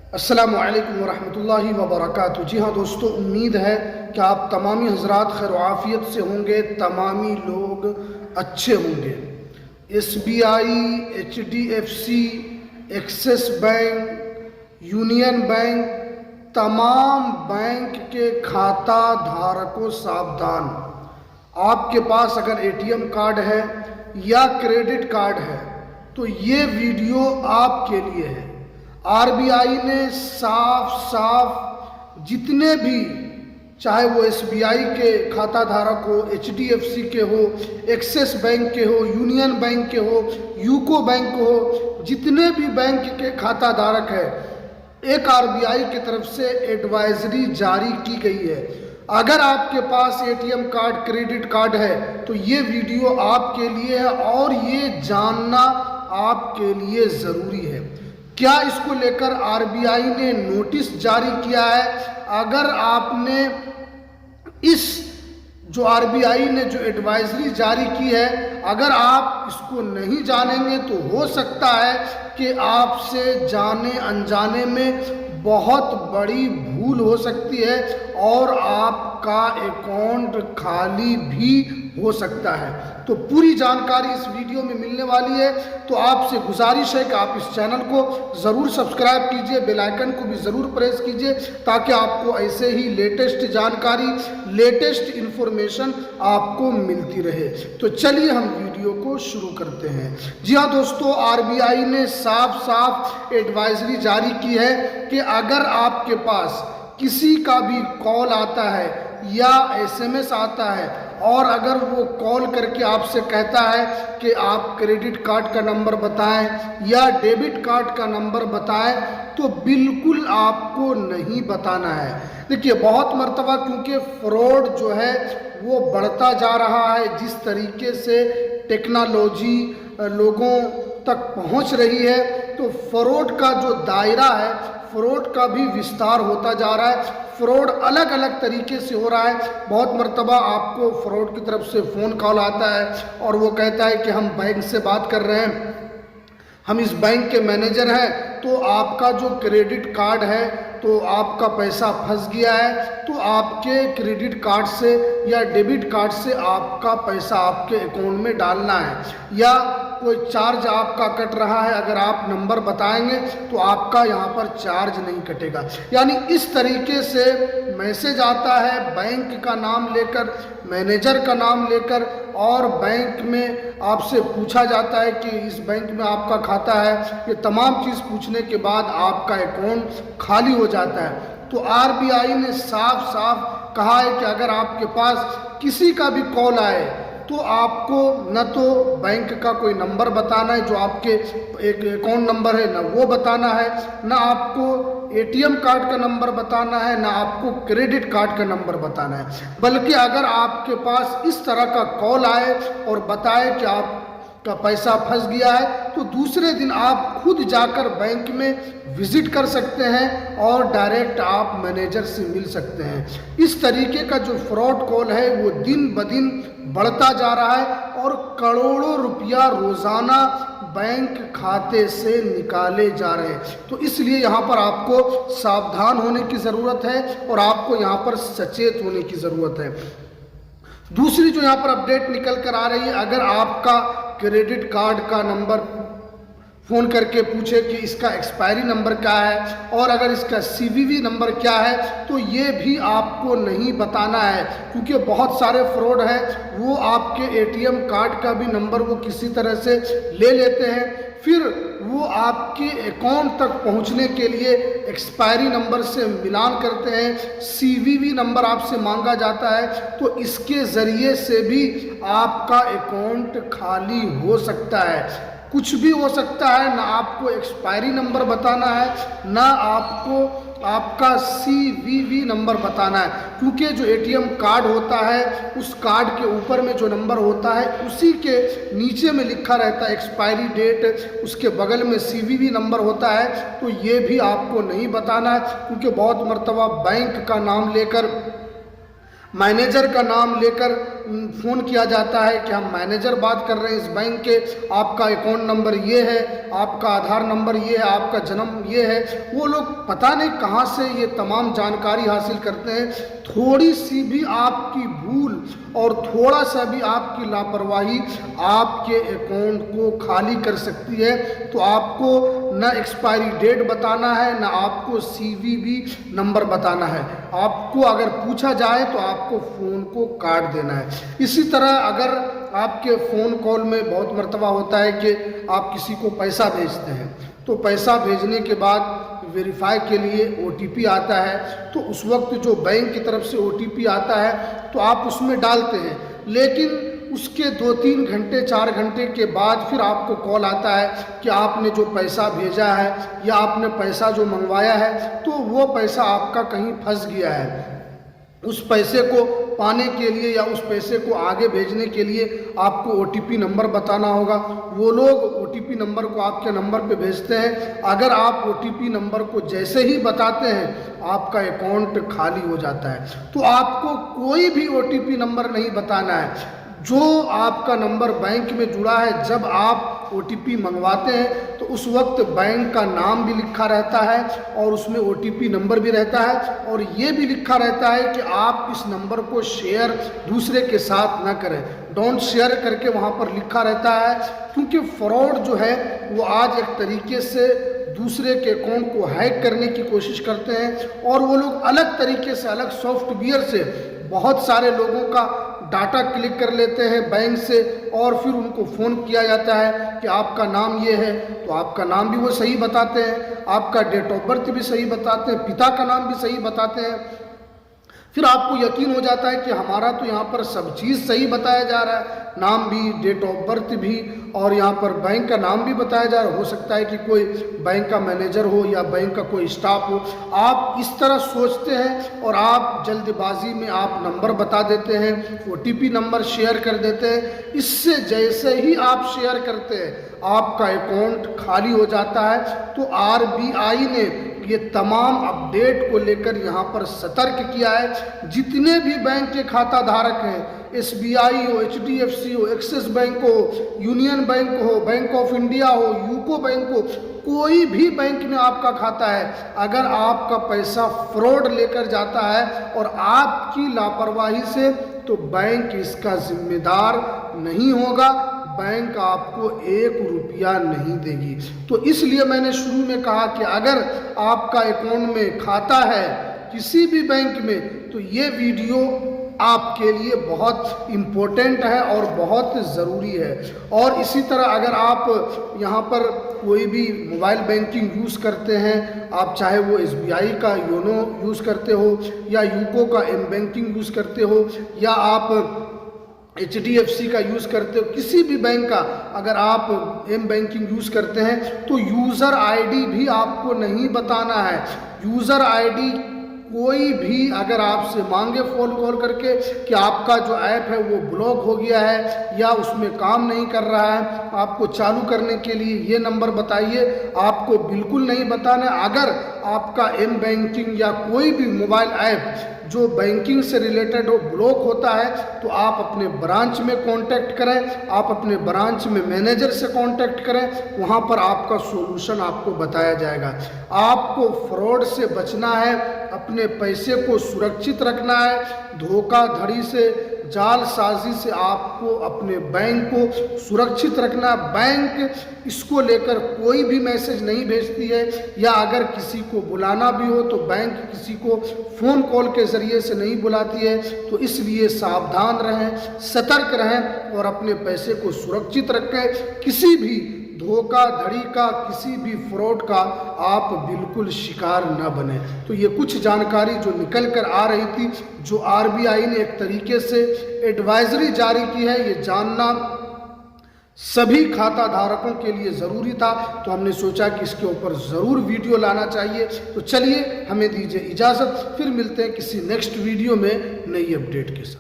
अस्सलामु अलैकुम वरहमतुल्लाहि वबरकातुहू। जी हाँ दोस्तों, उम्मीद है कि आप तमामी हज़रात खैर आफ़ियत से होंगे, तमामी लोग अच्छे होंगे। SBI, HDFC, axis bank, union bank, तमाम बैंक के खाता धारकों सावधान। आपके पास अगर ATM कार्ड है या क्रेडिट कार्ड है तो ये वीडियो आपके लिए है। RBI ने साफ साफ जितने भी, चाहे वो SBI के खाता धारक हो, HDFC के हो, एक्सिस बैंक के हो, यूनियन बैंक के हो, यूको बैंक हो, जितने भी बैंक के खाता धारक है, एक RBI की तरफ से एडवाइजरी जारी की गई है। अगर आपके पास ATM कार्ड, क्रेडिट कार्ड है तो ये वीडियो आपके लिए है और ये जानना आपके लिए ज़रूरी है। क्या इसको लेकर RBI ने नोटिस जारी किया है? अगर आपने इस जो RBI ने जो एडवाइजरी जारी की है, अगर आप इसको नहीं जानेंगे तो हो सकता है कि आपसे जाने अनजाने में बहुत बड़ी भूल हो सकती है और आपका अकाउंट खाली भी हो सकता है। तो पूरी जानकारी इस वीडियो में मिलने वाली है। तो आपसे गुजारिश है कि आप इस चैनल को ज़रूर सब्सक्राइब कीजिए, बेल आइकन को भी ज़रूर प्रेस कीजिए ताकि आपको ऐसे ही लेटेस्ट जानकारी, लेटेस्ट इन्फॉर्मेशन आपको मिलती रहे। तो चलिए हम वीडियो को शुरू करते हैं। जी हाँ दोस्तों, RBI ने साफ साफ एडवाइजरी जारी की है कि अगर आपके पास किसी का भी कॉल आता है या SMS आता है और अगर वो कॉल करके आपसे कहता है कि आप क्रेडिट कार्ड का नंबर बताएं या डेबिट कार्ड का नंबर बताएं, तो बिल्कुल आपको नहीं बताना है। देखिए, बहुत मर्तबा क्योंकि फ्रॉड जो है वो बढ़ता जा रहा है, जिस तरीके से टेक्नोलॉजी लोगों तक पहुंच रही है, तो फ्रॉड का जो दायरा है, फ्रॉड का भी विस्तार होता जा रहा है। फ्रॉड अलग अलग तरीके से हो रहा है। बहुत मर्तबा आपको फ्रॉड की तरफ से फ़ोन कॉल आता है और वो कहता है कि हम बैंक से बात कर रहे हैं, हम इस बैंक के मैनेजर हैं, तो आपका जो क्रेडिट कार्ड है तो आपका पैसा फंस गया है, तो आपके क्रेडिट कार्ड से या डेबिट कार्ड से आपका पैसा आपके अकाउंट में डालना है, या कोई चार्ज आपका कट रहा है, अगर आप नंबर बताएंगे तो आपका यहाँ पर चार्ज नहीं कटेगा। यानी इस तरीके से मैसेज आता है बैंक का नाम लेकर, मैनेजर का नाम लेकर, और बैंक में आपसे पूछा जाता है कि इस बैंक में आपका खाता है। ये तमाम चीज़ पूछने के बाद आपका अकाउंट खाली हो जाता है। तो RBI ने साफ साफ कहा है कि अगर आपके पास किसी का भी कॉल आए तो आपको न तो बैंक का कोई नंबर बताना है जो आपके एक अकाउंट नंबर है, न वो बताना है, न आपको ATM कार्ड का नंबर बताना है, ना आपको क्रेडिट कार्ड का नंबर बताना है। बल्कि अगर आपके पास इस तरह का कॉल आए और बताए कि आपका पैसा फंस गया है, तो दूसरे दिन आप खुद जाकर बैंक में विजिट कर सकते हैं और डायरेक्ट आप मैनेजर से मिल सकते हैं। इस तरीके का जो फ्रॉड कॉल है वो दिन ब दिन बढ़ता जा रहा है और करोड़ों रुपया रोज़ाना बैंक खाते से निकाले जा रहे हैं। तो इसलिए यहाँ पर आपको सावधान होने की ज़रूरत है और आपको यहाँ पर सचेत होने की ज़रूरत है। दूसरी जो यहाँ पर अपडेट निकल कर आ रही है, अगर आपका क्रेडिट कार्ड का नंबर फ़ोन करके पूछे कि इसका एक्सपायरी नंबर क्या है और अगर इसका CVV नंबर क्या है, तो ये भी आपको नहीं बताना है, क्योंकि बहुत सारे फ्रॉड है, वो आपके ATM कार्ड का भी नंबर वो किसी तरह से ले लेते हैं, फिर वो आपके अकाउंट तक पहुंचने के लिए एक्सपायरी नंबर से मिलान करते हैं, CVV नंबर आपसे मांगा जाता है। तो इसके ज़रिए से भी आपका अकाउंट खाली हो सकता है। कुछ भी हो सकता है, ना आपको एक्सपायरी नंबर बताना है, ना आपको आपका CVV नंबर बताना है, क्योंकि जो ATM कार्ड होता है उस कार्ड के ऊपर में जो नंबर होता है उसी के नीचे में लिखा रहता है एक्सपायरी डेट, उसके बगल में CVV नंबर होता है। तो ये भी आपको नहीं बताना है, क्योंकि बहुत मर्तबा बैंक का नाम लेकर, मैनेजर का नाम लेकर फ़ोन किया जाता है कि हम मैनेजर बात कर रहे हैं इस बैंक के, आपका अकाउंट नंबर ये है, आपका आधार नंबर ये है, आपका जन्म ये है। वो लोग पता नहीं कहाँ से ये तमाम जानकारी हासिल करते हैं। थोड़ी सी भी आपकी भूल और थोड़ा सा भी आपकी लापरवाही आपके अकाउंट को खाली कर सकती है। तो आपको न एक्सपायरी डेट बताना है, न आपको CVV नंबर बताना है। आपको अगर पूछा जाए तो आपको फ़ोन को काट देना है। इसी तरह अगर आपके फ़ोन कॉल में बहुत मर्तबा होता है कि आप किसी को पैसा भेजते हैं, तो पैसा भेजने के बाद वेरीफाई के लिए OTP आता है, तो उस वक्त जो बैंक की तरफ से OTP आता है तो आप उसमें डालते हैं, लेकिन उसके 2-3 घंटे 4 घंटे के बाद फिर आपको कॉल आता है कि आपने जो पैसा भेजा है या आपने पैसा जो मंगवाया है तो वो पैसा आपका कहीं फंस गया है। उस पैसे को पाने के लिए या उस पैसे को आगे भेजने के लिए आपको OTP नंबर बताना होगा। वो लोग OTP नंबर को आपके नंबर पे भेजते हैं। अगर आप OTP नंबर को जैसे ही बताते हैं आपका अकाउंट खाली हो जाता है। तो आपको कोई भी OTP नंबर नहीं बताना है। जो आपका नंबर बैंक में जुड़ा है, जब आप OTP मंगवाते हैं तो उस वक्त बैंक का नाम भी लिखा रहता है और उसमें OTP नंबर भी रहता है, और ये भी लिखा रहता है कि आप इस नंबर को शेयर दूसरे के साथ ना करें। डोंट शेयर करके वहाँ पर लिखा रहता है, क्योंकि फ्रॉड जो है वो आज एक तरीके से दूसरे के अकाउंट को हैक करने की कोशिश करते हैं, और वो लोग अलग तरीके से, अलग सॉफ्टवेयर से बहुत सारे लोगों का डाटा क्लिक कर लेते हैं बैंक से, और फिर उनको फ़ोन किया जाता है कि आपका नाम ये है, तो आपका नाम भी वो सही बताते हैं, आपका डेट ऑफ बर्थ भी सही बताते हैं, पिता का नाम भी सही बताते हैं। फिर आपको यकीन हो जाता है कि हमारा तो यहाँ पर सब चीज़ सही बताया जा रहा है, नाम भी, डेट ऑफ बर्थ भी, और यहाँ पर बैंक का नाम भी बताया जा रहा है। हो सकता है कि कोई बैंक का मैनेजर हो या बैंक का कोई स्टाफ हो। आप इस तरह सोचते हैं और आप जल्दबाजी में आप नंबर बता देते हैं, OTP नंबर शेयर कर देते हैं। इससे जैसे ही आप शेयर करते हैं आपका अकाउंट खाली हो जाता है। तो RBI ने ये तमाम अपडेट को लेकर यहाँ पर सतर्क किया है। जितने भी बैंक के खाता धारक हैं, SBI हो, HDFC हो, एक्सिस बैंक हो, यूनियन बैंक हो, बैंक ऑफ इंडिया हो, यूको बैंक हो, कोई भी बैंक में आपका खाता है, अगर आपका पैसा फ्रॉड लेकर जाता है और आपकी लापरवाही से, तो बैंक इसका जिम्मेदार नहीं होगा। बैंक आपको 1 रुपया नहीं देगी। तो इसलिए मैंने शुरू में कहा कि अगर आपका अकाउंट में खाता है किसी भी बैंक में, तो ये वीडियो आपके लिए बहुत इम्पोर्टेंट है और बहुत ज़रूरी है। और इसी तरह अगर आप यहाँ पर कोई भी मोबाइल बैंकिंग यूज़ करते हैं, आप चाहे वो SBI का योनो यूज़ करते हो या यूको का M बैंकिंग यूज़ करते हो या आप HDFC का यूज़ करते हो, किसी भी बैंक का अगर आप M बैंकिंग यूज़ करते हैं, तो यूज़र ID भी आपको नहीं बताना है। यूज़र ID कोई भी अगर आपसे मांगे फ़ोन कॉल करके कि आपका जो ऐप है वो ब्लॉक हो गया है या उसमें काम नहीं कर रहा है, आपको चालू करने के लिए ये नंबर बताइए, आपको बिल्कुल नहीं बताना। अगर आपका M बैंकिंग या कोई भी मोबाइल ऐप जो बैंकिंग से रिलेटेड हो ब्लॉक होता है, तो आप अपने ब्रांच में कांटेक्ट करें, आप अपने ब्रांच में मैनेजर से कांटेक्ट करें, वहाँ पर आपका सॉल्यूशन आपको बताया जाएगा। आपको फ्रॉड से बचना है, अपने पैसे को सुरक्षित रखना है, धोखाधड़ी से, जालसाजी से आपको अपने बैंक को सुरक्षित रखना। बैंक इसको लेकर कोई भी मैसेज नहीं भेजती है, या अगर किसी को बुलाना भी हो तो बैंक किसी को फ़ोन कॉल के ज़रिए से नहीं बुलाती है। तो इसलिए सावधान रहें, सतर्क रहें और अपने पैसे को सुरक्षित रखें। किसी भी धोखाधड़ी का, किसी भी फ्रॉड का आप बिल्कुल शिकार न बने। तो ये कुछ जानकारी जो निकल कर आ रही थी, जो RBI ने एक तरीके से एडवाइजरी जारी की है, ये जानना सभी खाता धारकों के लिए ज़रूरी था। तो हमने सोचा कि इसके ऊपर ज़रूर वीडियो लाना चाहिए। तो चलिए, हमें दीजिए इजाज़त, फिर मिलते हैं किसी नेक्स्ट वीडियो में नई अपडेट के साथ।